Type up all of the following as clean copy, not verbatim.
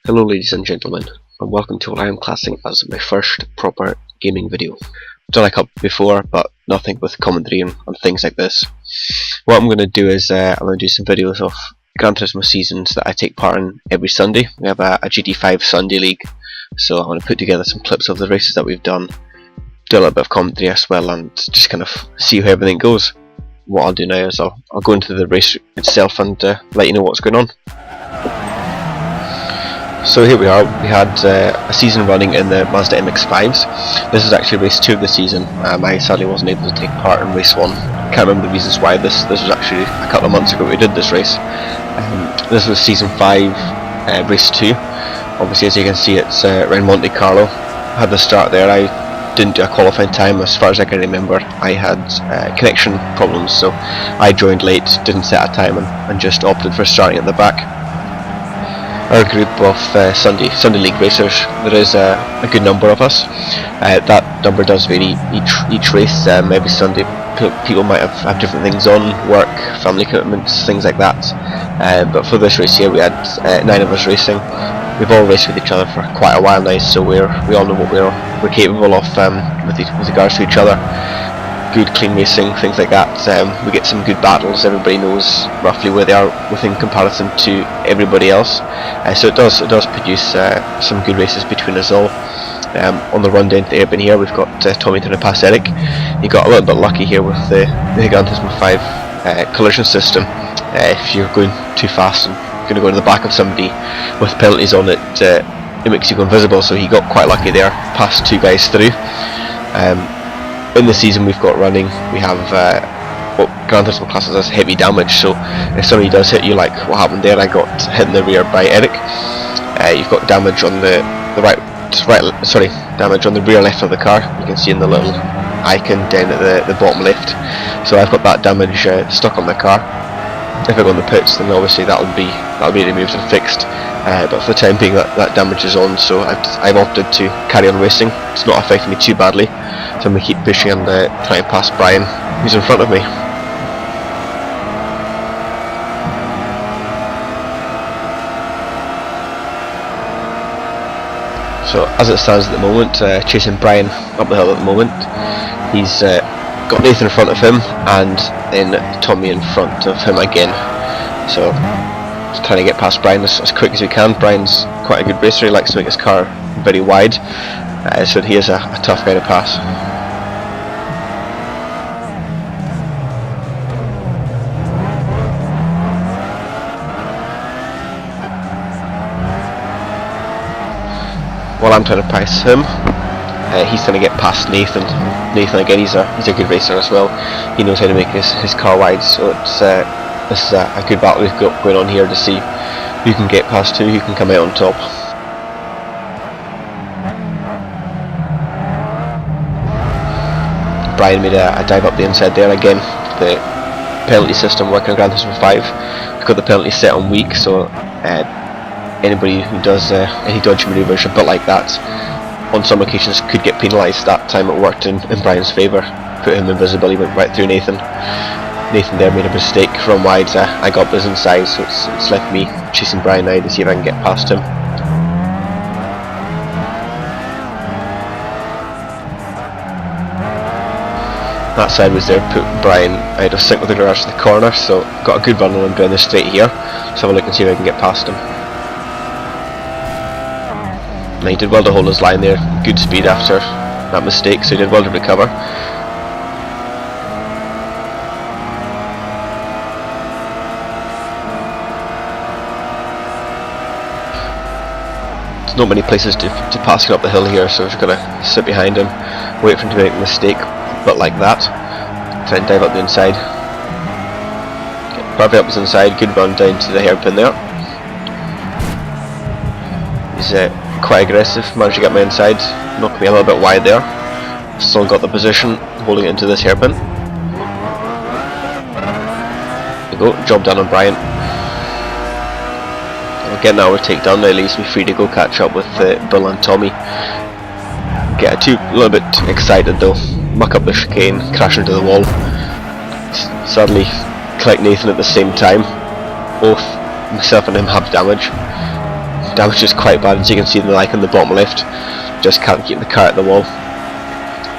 Hello ladies and gentlemen, and welcome to what I am classing as my first proper gaming video. I've done a couple before, but nothing with commentary and things like this. What I'm going to do is I'm going to do some videos of Gran Turismo seasons that I take part in every Sunday. We have a GT5 Sunday League, so I'm going to put together some clips of the races that we've done, do a little bit of commentary as well, and just kind of see how everything goes. What I'll do now is I'll go into the race itself and let you know what's going on. So here we are. We had a season running in the Mazda MX5s. This is actually race 2 of the season. I sadly wasn't able to take part in race 1. I can't remember the reasons why. This was actually a couple of months ago we did this race. This was season 5, race 2. Obviously, as you can see, it's around Monte Carlo. I had the start there. I didn't do a qualifying time as far as I can remember. I had connection problems, so I joined late, didn't set a time, and just opted for starting at the back. Our group of Sunday League racers, there is a good number of us. That number does vary each race. Every Sunday people might have different things on, work, family commitments, things like that. But for this race here we had 9 of us racing. We've all raced with each other for quite a while now, so we all know what we're capable of with regards to each other. Good clean racing, things like that. We get some good battles. Everybody knows roughly where they are within comparison to everybody else. So it does produce some good races between us all. On the run down to the airpin here, we've got Tommy trying to pass Eric. He got a little bit lucky here with the Gran Turismo 5 collision system. If you're going too fast and going to go to the back of somebody with penalties on it, it makes you go invisible. So he got quite lucky there, passed 2 guys through. In the season we've got running, we have what Gran Turismo classes as heavy damage, so if somebody does hit you like what happened there, I got hit in the rear by Eric. You've got damage on damage on the rear left of the car. You can see in the little icon down at the bottom left. So I've got that damage stuck on the car. If I go in the pits, then obviously that'll be removed and fixed. But for the time being, that damage is on, so I've opted to carry on racing. It's not affecting me too badly. So I'm going to keep pushing and try and pass Brian, who's in front of me. So as it stands at the moment, chasing Brian up the hill at the moment. He's got Nathan in front of him and then Tommy in front of him again. So just trying to get past Brian as quick as we can. Brian's quite a good racer. He likes to make his car very wide, so he is a tough guy to pass. While I'm trying to pass him, he's trying to get past Nathan. Nathan again, he's a good racer as well. He knows how to make his car wide, so this is a good battle we've got going on here to see who can get past who can come out on top. Brian made a dive up the inside there again. The penalty system working on Gran Turismo 5. We've got the penalty set on weak, so anybody who does any dodgy manoeuvres a bit like that on some occasions could get penalised. That time it worked in Brian's favour, put him invisible. He went right through Nathan. Nathan there made a mistake from wide. I got his inside, so it's left me chasing Brian now to see if I can get past him. That side was there, put Brian out of sync with the garage to the corner, so got a good run on him down the straight here. Let's have a look and see if I can get past him. Now he did well to hold his line there, good speed after that mistake, so he did well to recover. There's not many places to pass it up the hill here, so we're just going to sit behind him, wait for him to make a mistake, but like that. Try and dive up the inside. Perfect up his inside, good run down to the hairpin there. He's quite aggressive, managed to get my inside, knocked me a little bit wide there. Still got the position, holding it into this hairpin. There we go, job done on Brian. Getting that overtake done now leaves me free to go catch up with Bill and Tommy. Get a little bit excited though, muck up the chicane, crash into the wall. Sadly, collect Nathan at the same time. Both myself and him have damage. damage is quite bad, as you can see in the like on the bottom left. Just can't keep the car at the wall.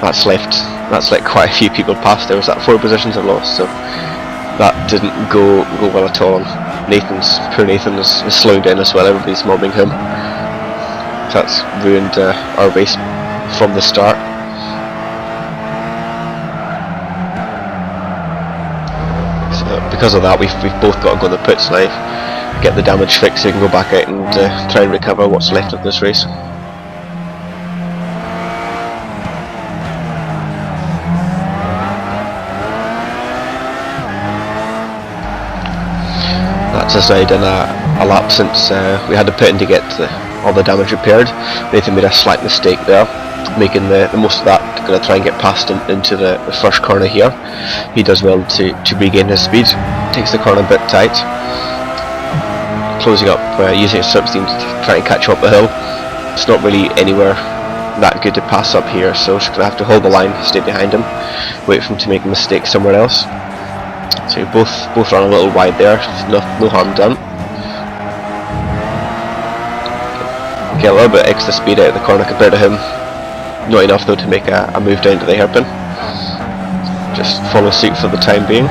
That's let quite a few people past. There was that 4 positions I lost, so that didn't go well at all. Poor Nathan is slowing down as well. Everybody's mobbing him. So that's ruined our race from the start. So because of that, we've both got to go in the pits now, get the damage fixed so we can go back out and try and recover what's left of this race. That's as I done a lap since we had to pit in to get all the damage repaired. Nathan made a slight mistake there, making the most of that, going to try and get past into the first corner here. He does well to regain his speed, takes the corner a bit tight, closing up, using his slipstream to try and catch up the hill. It's not really anywhere that good to pass up here, so just going to have to hold the line, stay behind him, wait for him to make a mistake somewhere else. So both run a little wide there, no harm done. Get a little bit extra speed out of the corner compared to him. Not enough though to make a move down to the hairpin. Just follow suit for the time being.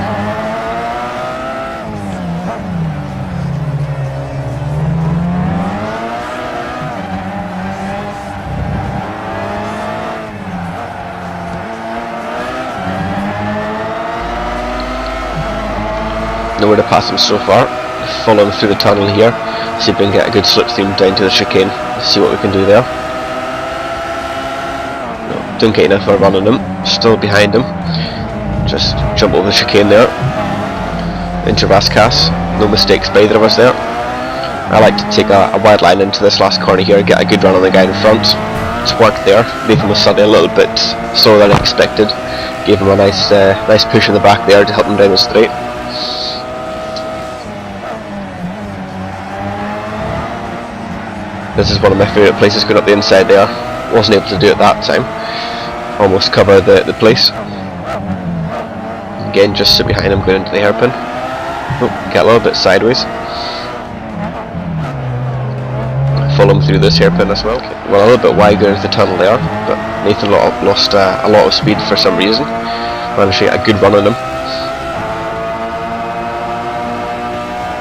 Nowhere to pass him so far. Follow him through the tunnel here, see if we can get a good slipstream down to the chicane, see what we can do there. No, don't get enough of a run on him, still behind him. Just jump over the chicane there, into Rascas, no mistakes by either of us there. I like to take a wide line into this last corner here, get a good run on the guy in front. It's worked there. Nathan was suddenly a little bit slower than expected, gave him a nice push in the back there to help him down the straight. This is one of my favourite places, going up the inside there. Wasn't able to do it that time. Almost cover the place. Again, just sit behind him going into the hairpin. Oh, get a little bit sideways. Follow him through this hairpin as well. Well, a little bit wide going into the tunnel there, but Nathan lost a lot of speed for some reason. Managed to get a good run on him.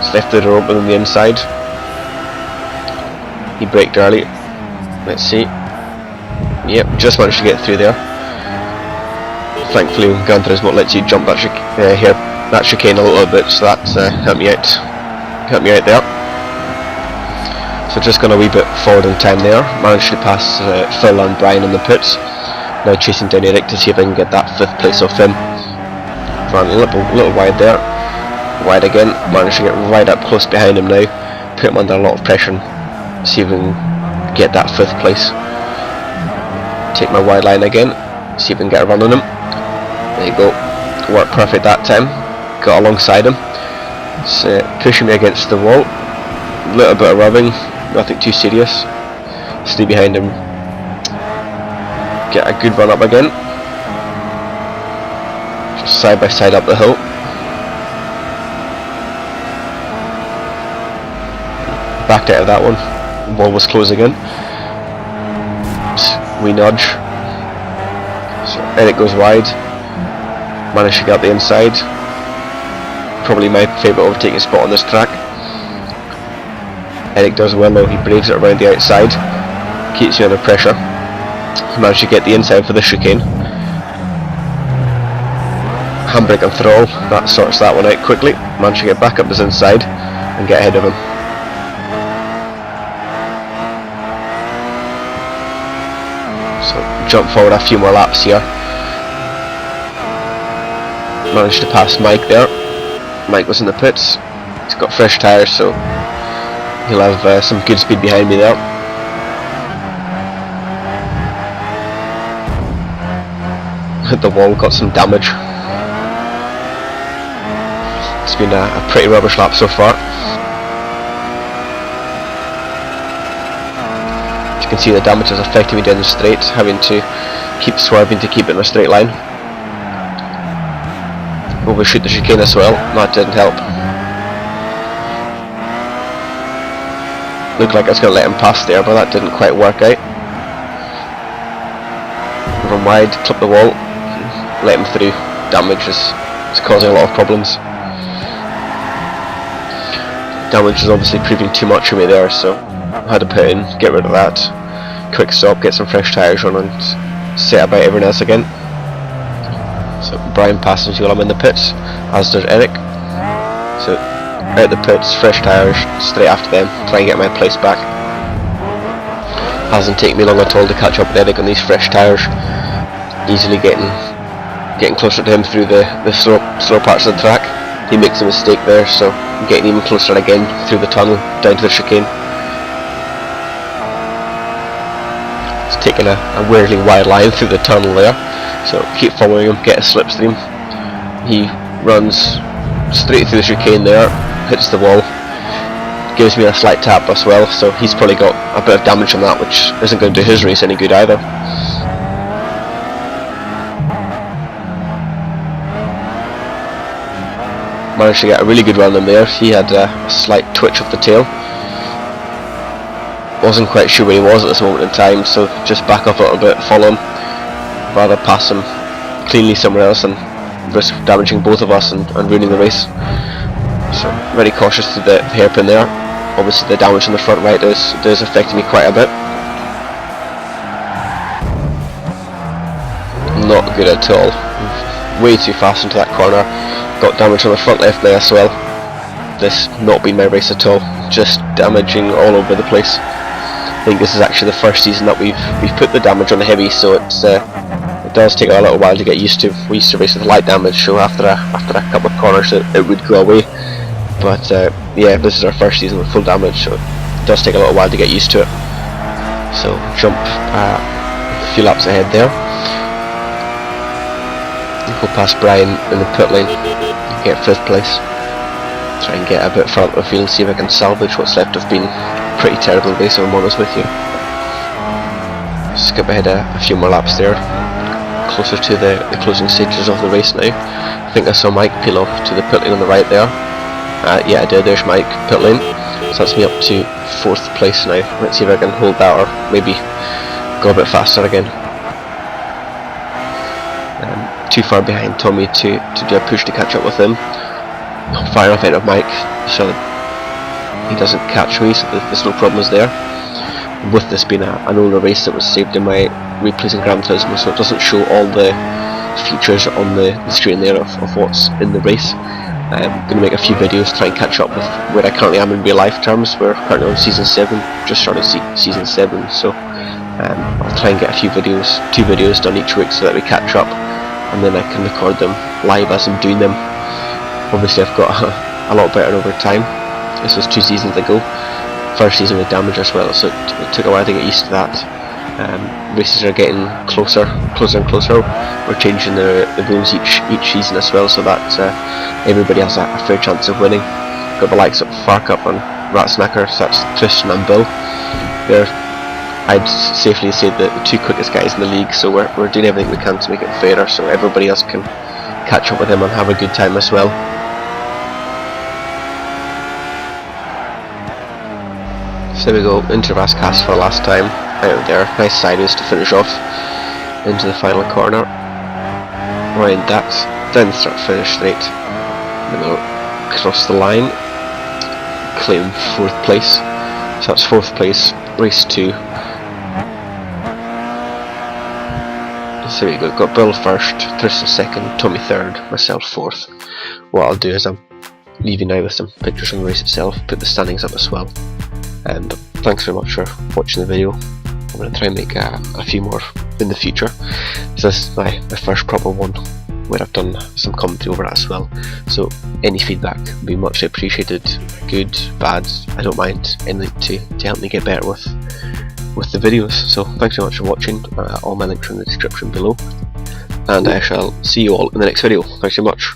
Just left the door open on the inside. He braked early. Let's see. Yep, just managed to get through there. Thankfully, Gran Turismo lets you jump that chicane a little bit, so that helped me out. Helped me out there. So just gone a wee bit forward in time there. Managed to pass Phil and Brian in the pits. Now chasing down Eric to see if I can get that 5th place off him. Ran a little wide there. Wide again. Managed to get right up close behind him now. Put him under a lot of pressure. See if we can get that 5th place. Take my wide line again, see if we can get a run on him. There you go, worked perfect that time. Got alongside him. It's pushing me against the wall. A little bit of rubbing, nothing too serious. Stay behind him. Get a good run up again. Just side by side up the hill. Backed out of that one. Wall was closing in. We nudge. So Eric goes wide. Managed to get up the inside. Probably my favourite overtaking spot on this track. Eric does well though, he braves it around the outside. Keeps you under pressure. He managed to get the inside for the chicane. Handbrake and throttle, that sorts that one out quickly. Managed to get back up his inside and get ahead of him. Jump forward a few more laps here. Managed to pass Mike there. Mike was in the pits. He's got fresh tyres, so he'll have some good speed behind me there. Hit the wall, got some damage. It's been a pretty rubbish lap so far. You can see the damage is affecting me down the straight, having to keep swerving to keep it in a straight line. Overshoot the chicane as well, that didn't help. Looked like I was going to let him pass there, but that didn't quite work out. Run wide, clip the wall, let him through. Damage is causing a lot of problems. Damage is obviously proving too much for me there, so I had to put in, get rid of that. Quick stop, get some fresh tyres on, and set about everything else again. So Brian passes while I'm in the pits, as does Eric. So out the pits, fresh tyres, straight after them, try and get my place back. Hasn't taken me long at all to catch up with Eric on these fresh tyres. Easily getting closer to him through the slow parts of the track. He makes a mistake there, so I'm getting even closer again through the tunnel, down to the chicane. It's taking a weirdly wide line through the tunnel there, so keep following him, get a slipstream. He runs straight through the chicane there, hits the wall, gives me a slight tap as well, so he's probably got a bit of damage on that, which isn't going to do his race any good either. Managed to get a really good run in there. He had a slight twitch of the tail. Wasn't quite sure where he was at this moment in time, so just back off a little bit, follow him, rather pass him cleanly somewhere else and risk damaging both of us and ruining the race. So very cautious to the hairpin there. Obviously the damage on the front right is affecting me quite a bit. Not good at all. Way too fast into that corner. Got damage on the front left there as well. This not been my race at all. Just damaging all over the place. I think this is actually the first season that we've put the damage on the heavy, so it does take a little while to get used to. We used to race with light damage, so after a couple of corners it would go away. But yeah, this is our first season with full damage, so it does take a little while to get used to it. So jump a few laps ahead there. Go past Brian in the pit lane, get 5th place. Try and get a bit further up the field and see if I can salvage what's left of being a pretty terrible race, if I'm honest with you. Skip ahead a few more laps there, closer to the closing stages of the race now. I think I saw Mike peel off to the pit lane on the right there. Yeah, I did. There's Mike, pit lane. So that's me up to 4th place now. Let's see if I can hold that, or maybe go a bit faster again. Too far behind Tommy to do a push to catch up with him. Far enough out of Mike so he doesn't catch me, so there's no problems there. With this being an older race, that was saved in my replays in Gran Turismo, so it doesn't show all the features on the screen there of what's in the race. I'm going to make a few videos to try and catch up with where I currently am in real life terms. We're currently on season 7, just started season 7, so I'll try and get a few videos, 2 videos done each week so that we catch up, and then I can record them live as I'm doing them. Obviously I've got a lot better over time. This was 2 seasons ago. First season with damage as well, so it took a while to get used to that. Races are getting closer and closer. We're changing the rules each season as well, so that everybody has a fair chance of winning. Got the likes of Farkup and Ratsnacker, so that's Tristan and Bill. They're, I'd safely say, the 2 quickest guys in the league, so we're doing everything we can to make it fairer, so everybody else can catch up with them and have a good time as well. So there we go, into Rascas for the last time, out there, nice sideways to finish off, into the final corner, Ryan Dax, down the start finish straight, then we'll cross the line, claim 4th place, so that's 4th place, race 2. So there we go, got Bill 1st, Tristan 2nd, Tommy 3rd, myself 4th. What I'll do is I'm leaving now with some pictures from the race itself, put the standings up as well. But thanks very much for watching the video. I'm going to try and make a few more in the future. So this is my first proper one where I've done some commentary over that as well. So any feedback would be much appreciated. Good, bad, I don't mind. Anything to help me get better with the videos. So thanks very much for watching. All my links are in the description below. And I shall see you all in the next video. Thanks very much.